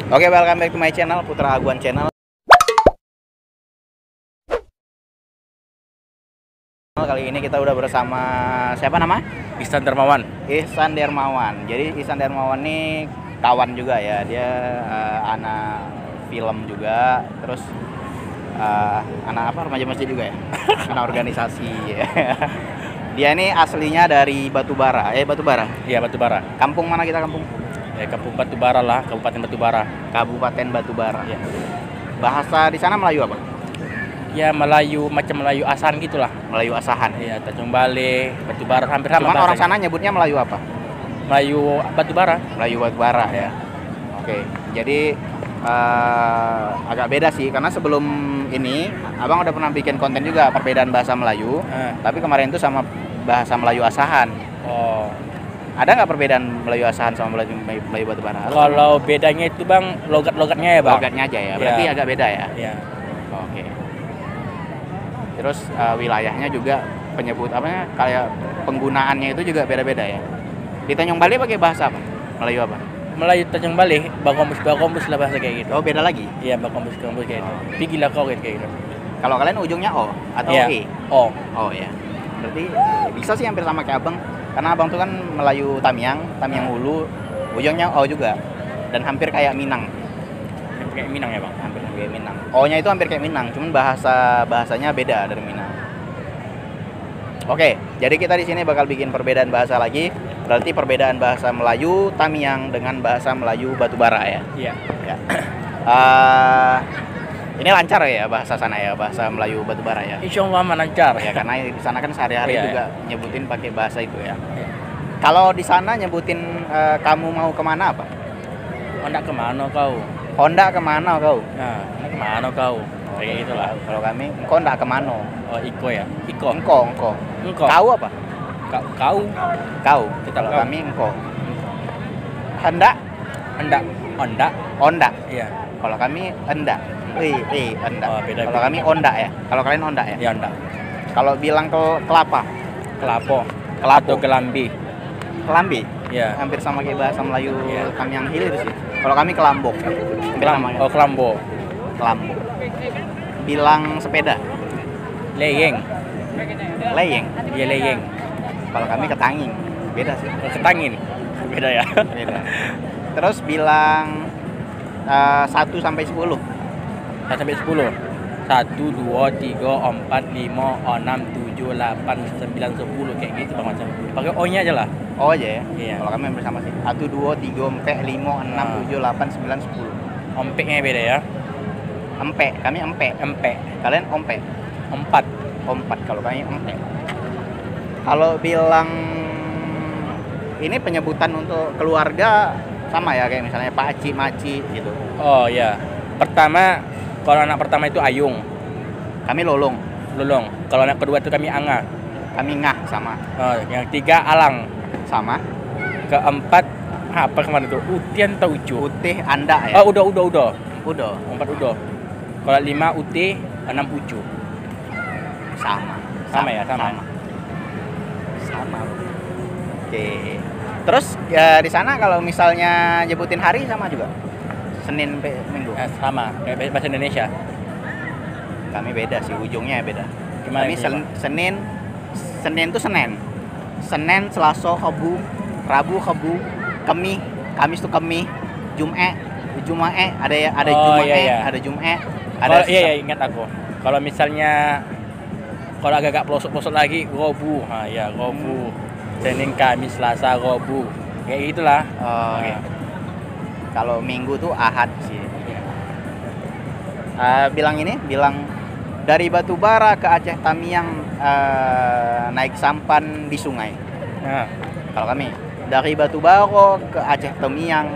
Oke, welcome back to my channel, Putra Aguan Channel. Kali ini kita udah bersama siapa nama? Ihsan Darmawan. Ihsan Darmawan. Jadi Ihsan Darmawan ini kawan juga ya. Dia anak film juga, terus anak apa, remaja masjid juga ya. Anak organisasi. Dia ini aslinya dari Batubara. Batubara. Iya, Batubara. Kampung mana kita kampung? Kampung Batubara lah, Kabupaten Batubara. Kabupaten Batubara. Ya. Bahasa di sana Melayu apa? Ya, Melayu, macam Melayu Asahan gitulah. Melayu Asahan. Iya, Tanjung Balai, Batubara hampir sama. Cuman orang sana nyebutnya Melayu apa? Melayu Batubara. Melayu Batubara ya. Oke. Jadi agak beda sih, karena sebelum ini abang udah pernah bikin konten juga perbedaan bahasa Melayu. Tapi kemarin itu sama bahasa Melayu Asahan. Oh. Ada nggak perbedaan Melayu Asahan sama Melayu Batubara? Kalau bedanya itu bang, logat-logatnya ya bang. Logatnya aja ya. Berarti Ya. agak beda ya. Iya. Oke. Terus wilayahnya juga penyebut apanya, kayak penggunaannya itu juga beda-beda ya. Di Tanjung Balai pakai bahasa apa? Melayu apa? Melayu Tanjung Balai, bakombus lah bahasa kayak gitu. Oh, beda lagi. Iya, bakombus kayak gitu. Pigilah kau kayak gitu. Kalau kalian ujungnya O atau Iya. E? Oh. Oh ya. Berarti bisa sih hampir sama kayak abang. Karena abang tuh kan Melayu Tamiang Hulu, ujungnya O juga. Dan hampir kayak Minang. Kayak Minang ya bang? Hampir kayak Minang. O-nya itu hampir kayak Minang, cuman bahasanya beda dari Minang. Oke, jadi kita di sini bakal bikin perbedaan bahasa lagi. Berarti perbedaan bahasa Melayu Tamiang dengan bahasa Melayu Batubara ya. Iya. Ya. Ini lancar ya bahasa sana ya, bahasa Melayu Batubara ya. Insya Allah lancar Ya, karena di sana kan sehari-hari Iya, juga nyebutin pakai bahasa itu ya. Iya. Kalau di sana nyebutin kamu mau kemana apa? Honda kemana kau? Honda kemana kau? Nah, ini kemana kau? Kayak gitulah. Kalau kami, engkau ndak kemana? Oh, Iko ya? Iko. Engkau. Engkau. Kau apa? Kau. Kau. Kita Kalau kau. kami engkau. Hendak? Honda. Honda. Onda. Iya. Kalau kami enda. Enda. Oh, beda. Kalau kami onda ya. Kalau kalian onda ya. Ya Honda. Kalau bilang kelapa, Kelapo. Kelapo. Atau kelambi. kelambi. Iya. Hampir sama kayak bahasa Melayu Iya. kami yang hilir sih. Kalau kami kelambok. Hampir sama Oh, kelambo. kelambok. Bilang sepeda, Leyeng. leyeng. Iya, leyeng. Kalau kami ketanging. Beda sih. Ketangin. Beda ya. Beda. Terus bilang 1 sampai 10. 1 sampai 10. 1, 2, 3, 4, 5, 6, 7, 8, 9, 10 kayak gitu bang macam. Pakai O-nya aja lah. Oh aja ya. Iya. Kalau kami hampir sama sih. 1, 2, 3, 4, 5, 6, 7, 8, 9, 10. Ompeknya beda ya. Empe, kami empe. Empek. Kalian ompe. 4. Ompat, kalau kami empe. Kalau bilang ini penyebutan untuk keluarga sama ya, kayak misalnya Pakcik, Maci gitu. Oh ya. Pertama, kalau anak pertama itu Ayung, Kami lolong, Lulung. Kalau anak kedua itu kami Anga. kami ngah sama. Oh, yang tiga Alang. Sama. Keempat apa kemarin itu? Utian atau Ucu? Utih Anda ya. Oh, udah. Udah. 4 udah. Kalau 5 Uti, 6 Ucu. Sama ya, sama. Sama. Oke. Terus ya di sana kalau misalnya nyebutin hari sama juga. Senin sampai Minggu. Sama, kayak bahasa Indonesia. Kami beda sih, ujungnya beda. Gimana? Kami Senin tuh Senin. Senin, Selasa, Rabu, Rabu, Kamis tuh Kemi, Jumat, ada Oh, Jumat, iya. ada Jumat, Kalau ada iya, ingat aku. Kalau misalnya kalau agak pelosok-pelosok lagi, Rabu. Ya, Rabu. Senin, Kamis, Selasa, Rabu. Kayak gitulah. Oh, oke. Kalau Minggu tuh Ahad sih. Iya. Bilang dari Batubara ke Aceh Tamiang naik sampan di sungai. Nah, Kalau kami dari Batubara ke Aceh Tamiang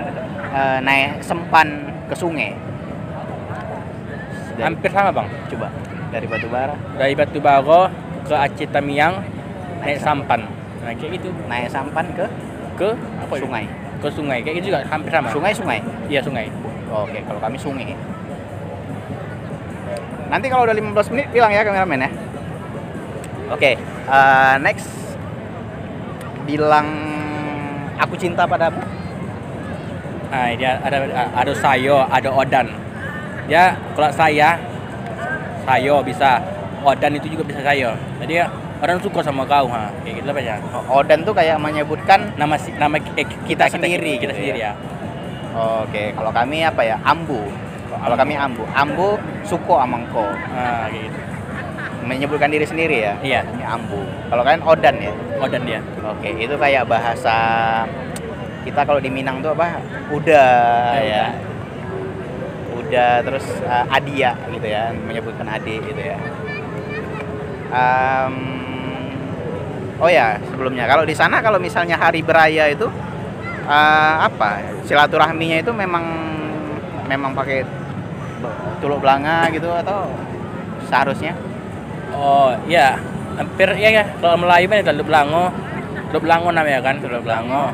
naik sempan ke sungai. hampir sama bang. Coba dari Batubara Dari Batubara ke Aceh Tamiang naik sampan. Nah kayak gitu. naik sampan ke Apa itu? sungai. Ke sungai kayak gitu juga hampir sama. Sungai. Iya sungai. Oke, kalau kami sungai. Nanti kalau udah 15 menit bilang ya kameramen ya. Oke, next. Bilang aku cinta padamu. Dia ada sayo, ada odan. Ya kalau sayo bisa, odan itu juga bisa sayo. Jadi ya, orang suka sama kau, kayak gitu apa ya? Odan tuh kayak menyebutkan Nama kita sendiri kita gitu sendiri ya. Oke, kalau kami apa ya? Ambu. Kalau kami ambu. Ambu suko amangko. Kayak gitu. Menyebutkan diri sendiri ya. Iya. Kami ambu. Kalau kalian odan ya. Odan dia. Oke, itu kayak bahasa kita kalau di Minang tuh apa? Udah ya. Udah terus adia gitu ya, menyebutkan adik gitu ya. Oh ya, sebelumnya kalau di sana kalau misalnya hari beraya itu apa? Silaturahminya itu memang pakai tuluk belanga gitu atau seharusnya? Oh, iya. Hampir ya. Kalau Melayu kan itu Teluk Belango namanya kan, Teluk Belango.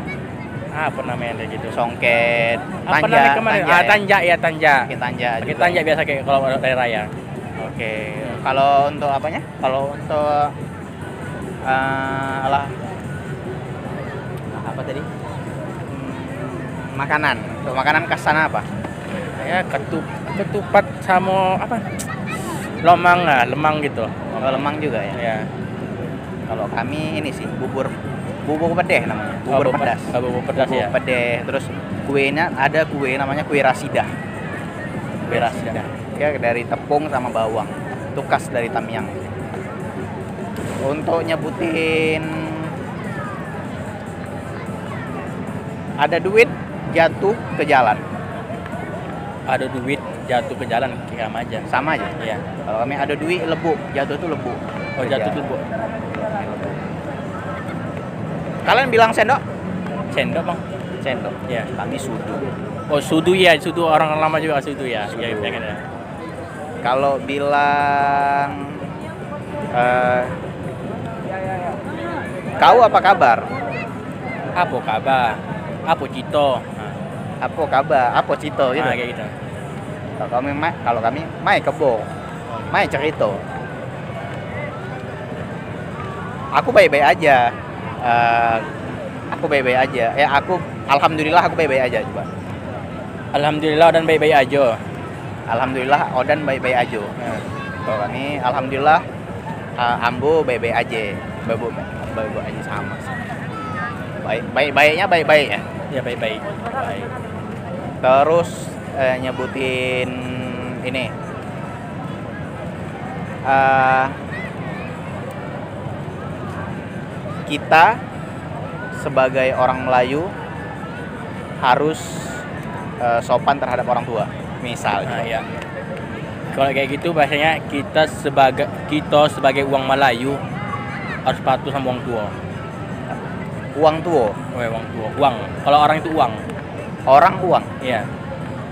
Apa namanya kayak gitu? Songket, Apa namanya kemarin? Tanja ya, tanja. Pakai tanja. Pakai tanja biasa kayak kalau hari raya. Oke. Kalau untuk apanya? Kalau untuk apa tadi? Makanan. Untuk makanan khas sana apa? Ya ketupat sama apa? Lemang gitu. Oh, lemang juga ya. Ya. Kalau kami ini sih bubur pedeh namanya. Bubur pedas. Bubur pedas ya. Pedeh. Terus kuenya ada kue namanya kue rasida. Kue rasida. Ya dari tepung sama bawang. Itu khas dari Tamyang. Untuk nyebutin ada duit jatuh ke jalan. Ada duit jatuh ke jalan sama aja. Sama aja. Iya. Kalau kami ada duit lebu, jatuh itu lebu. Oh, jatuh tuh, Bu. Kalian bilang sendok? Sendok, Bang. Sendok. Iya. Kami sudu. Oh, sudu ya, sudu orang lama juga sudu ya. Iya, kan ya. Kalau bilang kau apa kabar? Apa kabar? Apa cito? Apa kabar? Apa cito gitu. Kayak gitu. Kalau kami mai kebo. Mai cerita. Aku baik-baik aja. Aku baik-baik aja. Alhamdulillah aku baik-baik aja coba. Alhamdulillah dan baik-baik aja. Alhamdulillah Odan baik-baik aja. Kalau kami alhamdulillah Ambo baik-baik aja. Baik-baik aja sama. Baik-baiknya baik-baik ya. Ya baik-baik. Baik. Terus nyebutin ini. Kita sebagai orang Melayu harus sopan terhadap orang tua, misalnya. Ya. Kalau kayak gitu bahasanya kita sebagai uang Melayu harus patuh sama uang tua. Uang tua. Uang tua. Uang. Kalau orang itu uang. Orang uang. Iya.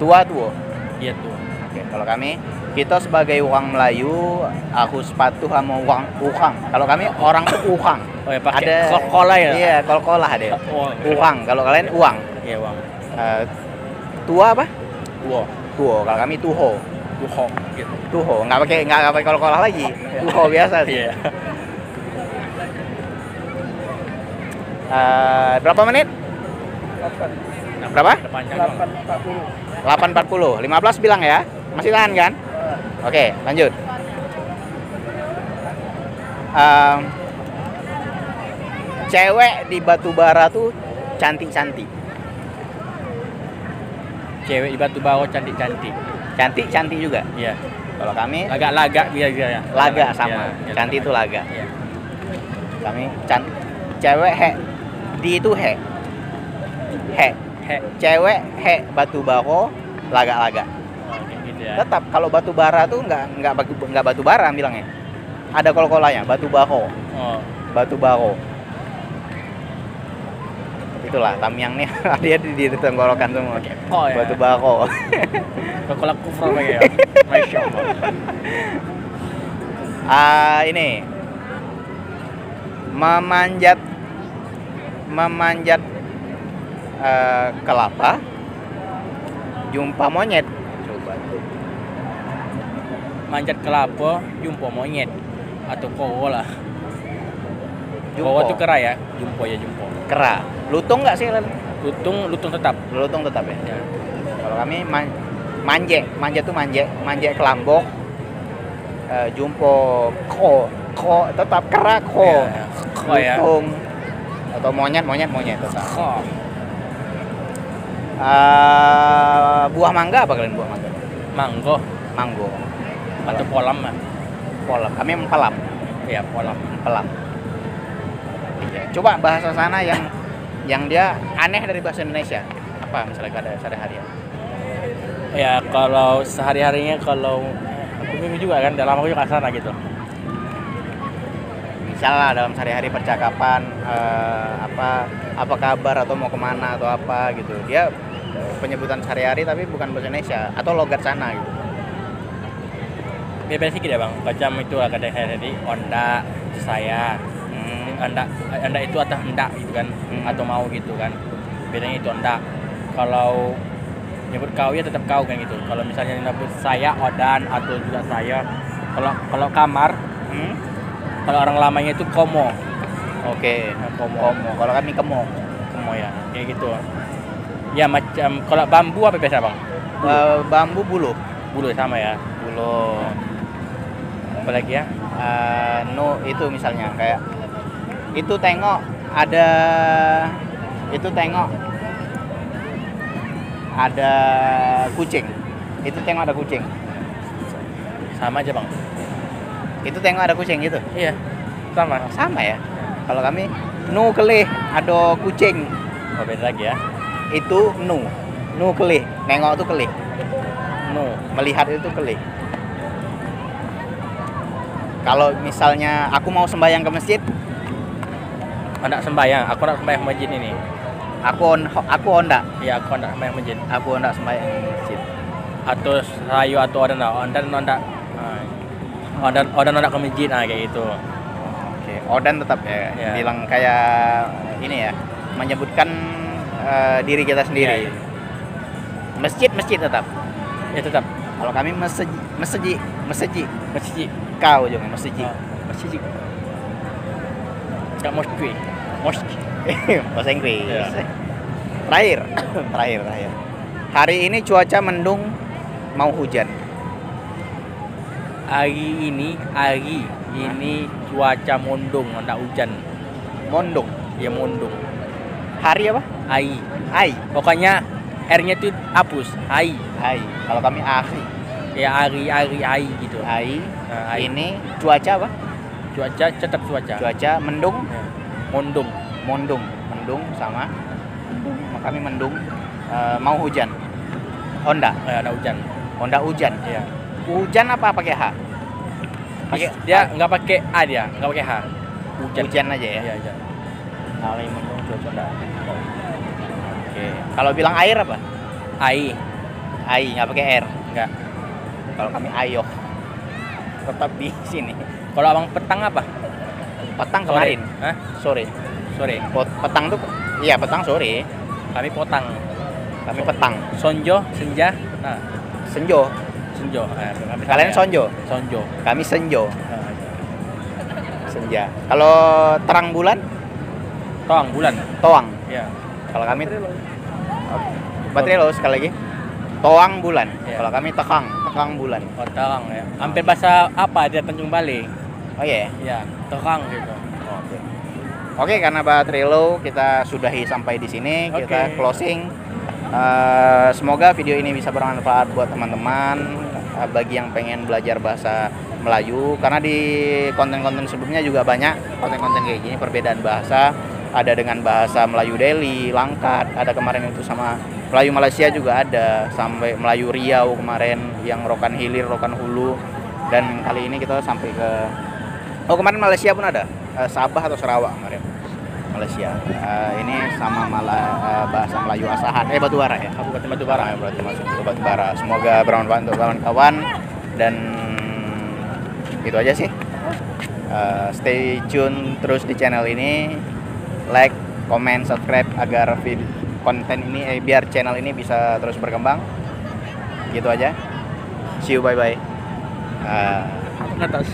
Tua tua. Iya tuh. Oke, kalau kami kita sebagai uang Melayu harus patuh sama uang ukang. Kalau kami orang tuh ukang. Oh ya pakai ada kol-kolah ya. Iya, kol-kolah ada. Ukang. Kalau kalian uang. Iya, uang. Tua apa? Tuo. Tuo. Kalau kami tuho. Tuho gitu. Tuho. Nggak pakai kol-kolah lagi. Tuho biasa sih. Iya. Berapa menit? Berapa? 8:40. 8.40. 15 bilang ya. Masih tahan kan? Oke, lanjut. Cewek di Batubara tuh cantik-cantik. Cewek di Batubara cantik-cantik. Cantik-cantik juga. Iya. Kalau kami Agak-lagak dia ya. laga sama. Ya, Cantik itu laga. Iya. Kami cewek di itu he. Cewek Batubara laga-laga. Kayak gitu ya. Tetap kalau Batubara tuh nggak Batubara bilangnya. Ada kol-kolanya, Batubara. Oh. Batubara. Itulah Tamyang nih dia di tenggorokan semua. Oh ya. Batubara. Kalau kufur lagi ya. Masya Allah. Ini memanjat kelapa jumpa monyet. Coba. Manjat kelapa jumpa monyet atau kowo lah. Jumpo. Kowo itu kera ya. Jumpo ya jumpo. Kera. Lutung nggak sih? Lutung tetap. Lutung tetap ya. Ya. Kalau kami manje tuh manje kelambok, jumpo ko tetap kerak ko, Ya. Ko ya. lutung atau monyet tetap. Ko. Buah mangga apa kalian buah mangga? Manggo Manggo, atau polam mah. polam. Kami empelam. Ya, polam. Iya. Coba bahasa sana yang dia aneh dari bahasa Indonesia. Apa misalnya ada sehari-hari? Ya, kalau sehari-harinya kalau aku bingung juga kan, dalam aku juga sana gitu. Misalnya dalam sehari-hari percakapan apa kabar atau mau kemana atau apa gitu. Dia penyebutan sehari-hari tapi bukan bahasa Indonesia atau logat sana gitu. Beda sedikit ya bang, macam itu kadang hari onda saya, anda itu atau hendak gitu kan, atau mau gitu kan, bedanya itu onda. Kalau nyebut kau ya tetap kau kan gitu. Kalau misalnya nyebut saya odan atau juga saya, kalau kamar, kalau orang lamanya itu komo. Oke, Komo. Kalau kami kemo Ya, kayak gitu. Ya macam kalau bambu apa biasa bang? bambu bulu Sama ya. bulu Apalagi ya? no itu misalnya kayak itu tengok ada kucing, itu tengok ada kucing, Sama aja bang. itu tengok ada kucing gitu Iya, sama. ya. Kalau kami nu kelih ada kucing, Oh, beda lagi ya. itu nu kelih, nengok tuh kelih, No. melihat itu kelih. Kalau misalnya aku mau sembahyang ke masjid, Hendak sembahyang, aku nak sembahyang masjid ini. aku ondak Iya, aku hendak sembahyang masjid. sembahyang ke masjid. Atau sayo atau odan ondak ke masjid kayak gitu. Oke, odan tetap ya. Ya. Bilang kayak ini ya, menyebutkan diri kita sendiri. Iya. Masjid tetap. Ya tetap Kalau kami masjid. masjid. Kau juga masjid. Masjid. Enggak mosque. Bahasa Inggris. Ya. Terakhir. Hari ini cuaca mendung, mau hujan. Hari ini cuaca mendung, enggak hujan. Mondung. Ya mendung. Hari apa? Ai. Pokoknya R-nya tuh hapus. Ai. Kalau kami ahi. Ya ai gitu. Ai. Nah, ai. Ini cuaca apa? Cuaca tetap cuaca. Cuaca mendung. Ya. Mendung. Mendung sama kami mendung, mau hujan. Onda hujan. Iya. Hujan apa pakai H? Pakai Dia nggak pakai A, dia nggak pakai H. hujan aja ya. Iya, hujan. Kalau yang mendung cuaca Onda. Oke. Kalau bilang air apa? Ai. Nggak pakai R. Enggak. Kalau kami ayo. Tetap di sini. Kalau abang petang apa? Petang kemarin. Hah? Sore. Petang tuh iya petang sore. Kami potang. Kami petang. Sonjo, senja. Nah, Senjo. kami Kalian sama ya. sonjo. Sonjo. Kami senjo. Nah, Senja. Kalau terang bulan, toang bulan. toang. Iya. Kalau kami Batrelo sekali lagi. Toang bulan. Iya. Kalau kami tekang bulan. Oh, toang ya. Hampir bahasa apa dia Tanjung Balai. Oh iya. Iya, toang gitu. Oke, karena Batrelo kita sudahi sampai di sini, kita Oke. closing. Semoga video ini bisa bermanfaat buat teman-teman bagi yang pengen belajar bahasa Melayu, karena di konten-konten sebelumnya juga banyak konten-konten kayak gini perbedaan bahasa. Ada dengan bahasa Melayu Delhi, Langkat, ada kemarin itu sama Melayu Malaysia juga ada, sampai Melayu Riau kemarin yang Rokan Hilir, Rokan Hulu, dan kali ini kita sampai ke kemarin Malaysia pun ada, Sabah atau Sarawak kemarin Malaysia. Ini sama bahasa Melayu Asahan, Batubara ya, Kabupaten Batubara. berarti masuk ke Batubara. Semoga bermanfaat untuk kawan-kawan, dan itu aja sih. Stay tune terus di channel ini, like, comment, subscribe agar konten ini biar channel ini bisa terus berkembang. Gitu aja. See you, bye bye. Atas.